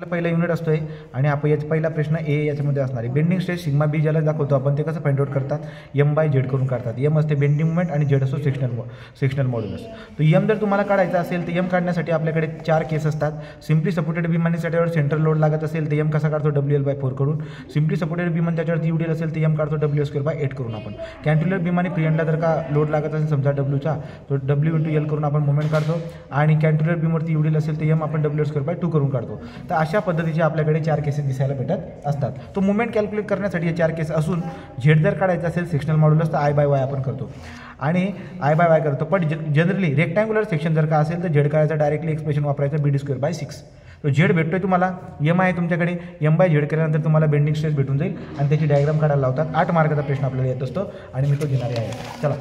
पहिला युनिट असतोय आणि आपण याचा पहिला प्रश्न ए याच्यामध्ये असणार आहे. बेंडिंग स्ट्रेस सिग्मा बी ज्याला दाखवतो आपण ते कसं फाइंड आउट करतात, एम बाय झेड करून काढतात. एम असते बेंडिंग मुवमेंट आणि झेड असतो सेक्शनल मॉड्युलस. तर एम जर तुम्हाला काढायचा असेल तर एम काढण्यासाठी आपल्याकडे 4 केस असतात. सिम्पली सपोर्टेड बीम आणि त्याच्यावर सेंट्रल लोड लागत असेल तर एम कसा काढतो WL/4 करून. सिम्पली सपोर्टेड बीम आणि त्याच्यावरती UDL असेल तर एम काढतो W²/8 करून आपण. कॅन्टिलेर बीम आणि प्रियंडला जर का लोड लागत असेल समजा डब्ल्यूचा तो W×L करून आपण मोमेंट काढतो आणि कॅन्टिलेर बीमवरती UDL असेल तर एम आपण W²/2 करून काढतो. तर अशा पद्धतीचे आपल्याकडे 4 केसेस दिसायला भेटत असतात. तो मुवमेंट कॅल्क्युलेट करण्यासाठी हे 4 केस असून झेड जर काढायचं असेल सेक्शनल मॉड्युलस तर I/Y आपण करतो आणि I/Y करतो. पण जनरली रेक्टँग्युलर सेक्शन जर का असेल तर झेड काढायचं डायरेक्टली एक्सप्रेशन वापरायचं BD²/6. तो झेड भेटतोय तुम्हाला, एम आहे तुमच्याकडे, M/Z केल्यानंतर तुम्हाला बेंडिंग स्ट्रेस भेटून जाईल आणि त्याची डायग्राम काढायला लावतात. 8 मार्काचा प्रश्न आपल्याला येत असतो आणि मी तो घेणारे आहे. चला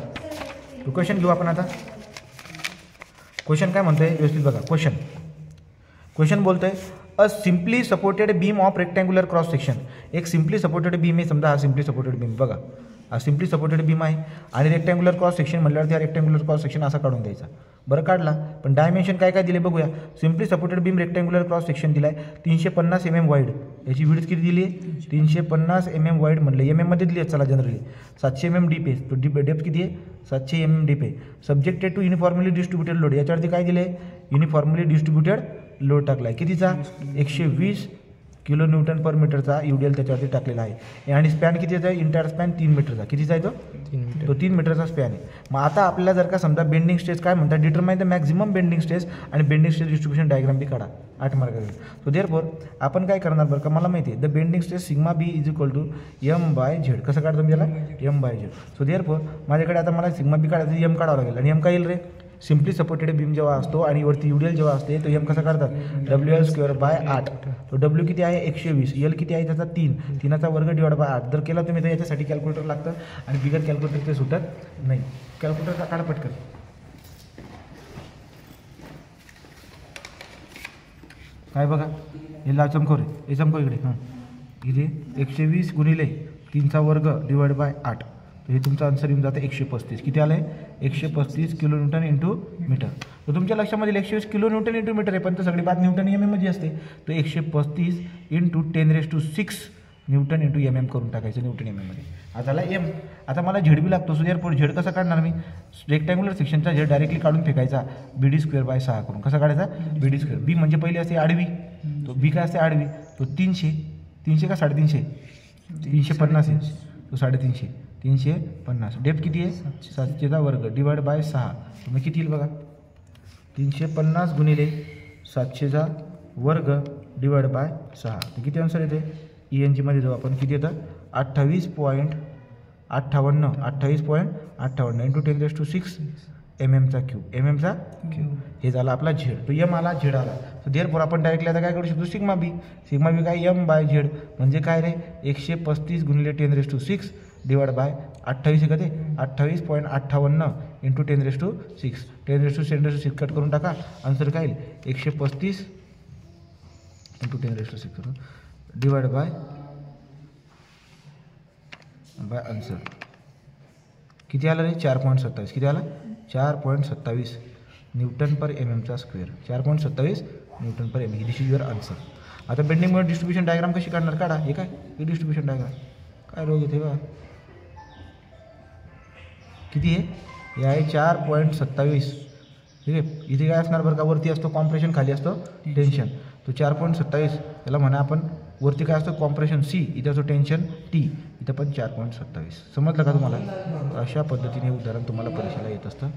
तो क्वेश्चन घेऊ आपण आता. क्वेश्चन काय म्हणतोय व्यवस्थित बघा. क्वेश्चन बोलतोय a simply supported beam of rectangular cross section. एक सिम्पली सपोर्टेड बीम आहे समजा, हा सिम्पली सपोर्टेड बीम बघा, हा सिम्पली सपोर्टेड बीम आहे आणि रेक्टँग्युलर क्रॉस सेक्शन म्हटल्यावरती हा रेक्टँग्युलर क्रॉस सेक्शन असा काढून द्यायचा. बरं काढला, पण डायमेन्शन काय काय दिले बघूया. Simply supported beam rectangular cross section दिलाय 350 mm वाईड. याची विड्थ किती दिली आहे 350 mm वाईड म्हणलं, MM मध्ये दिली आहे. चला जनरली 700 mm डीप आहे. तो डेप्थ किती आहे 700 mm डीप आहे. Subjected to uniformly distributed load. याच्यावरती काय दिले युनिफॉर्मली डिस्ट्रीब्युटेड लोड टाकला आहे. कितीचा 120 kN/मीटरचा UDL त्याच्यावरती टाकलेला आहे आणि स्पॅन कितीचा आहे इंटायर स्पॅन 3 मीटरचा. कितीचा आहे तो 3 मीटरचा स्पॅन आहे. मग आता आपल्याला जर का समजा बेंडिंग स्ट्रेस काय म्हणतात determine the maximum bending stress आणि बेंडिंग स्ट्रेस डिस्ट्रीब्युशन डायग्राम बी काढा 8 मार्काचा. सो देअरफॉर आपण काय करणार बरं का, मला माहिती आहे the bending stress sigma b is equal to M/Z. कसं काढतो मी त्याला M/Z. सो देअरफॉर माझ्याकडे आता मला सिग्मा बी काढायचं M काढावं लागेल आणि M काय येईल रे सिम्पली सपोर्टेड बीम जेव्हा असतो आणि वरती UDL जेव्हा असते तो M कसा काढतात WL²/8. तो W किती आहे 120, L किती आहे त्याचा 3चा वर्ग /8. जर केला तुम्ही तर याच्यासाठी कॅल्क्युलेटर लागतं आणि बिगर कॅल्क्युलेटर ते सुटत नाही. कॅल्क्युलेटर काढा पटकन. काय बघा हे चमको रे, हे चमको इकडे. हां इथे 120 गुणिले 3चा वर्ग /8. तर हे तुमचं आन्सर येऊन जातं 135. किती आलं आहे 135 kN/मीटर. तर तुमच्या लक्षामध्ये 120 kN/मीटर आहे पण तर सगळी बात न्यूटन MM मध्ये असते. तर 135 × 10⁶ N/mm करून टाकायचं न्यूटन MM मध्ये. आता झाला M. आता मला झेड बी लागतो. सो देअरफॉर झेड कसा काढणार मी रेक्टँग्युलर सेक्शनचा झेड डायरेक्टली काढून फेकायचा BD²/6 करून. कसा काढायचा BD². बी म्हणजे पहिली असते आडवी, तो बी काय असते आडवी, तो 300 का 350 350 आहे, तो 350 350. डेप्थ किती आहे 700चा वर्ग /6. मग किती येईल बघा 350 गुणिले 700चा वर्ग /6. तर किती आन्सर येते ENG मध्ये जाऊ आपण. किती येतं 28.58 × 10⁶ MM/3 MM/3. हे झालं आपला झेड. तो M आला झेड आला. तर देअरफॉर आपण डायरेक्टली आता काय करू शकतो सिग्मा बी काय M/Z म्हणजे काय रे 135 गुणिले 10⁶ /28 आहे का ते 28.58 × 10⁶. 10⁶ कट करून टाका आन्सर काय येईल 135 × 10⁶ करून बाय आन्सर किती आलं रे 4.27. किती आला 4.27 Nm². 4.27 Nm. This is your answer. आता बेंडिंग मोमेंट डिस्ट्रीब्युशन डायग्राम कशी काढणार काढा. हे काय हे डिस्ट्रीब्युशन डायग्राम काय रोग येते बा किती आहे हे आहे 4.27. ठीक आहे. इथे काय असणार बरं का वरती असतो कॉम्प्रेशन खाली असतो टेन्शन. तो 4.27 याला म्हणा आपण वरती काय असतं कॉम्प्रेशन C इथे असतो टेन्शन T. इथं पण 4.27. समजलं का तुम्हाला. अशा पद्धतीने उदाहरण तुम्हाला परीक्षेला येत असतं.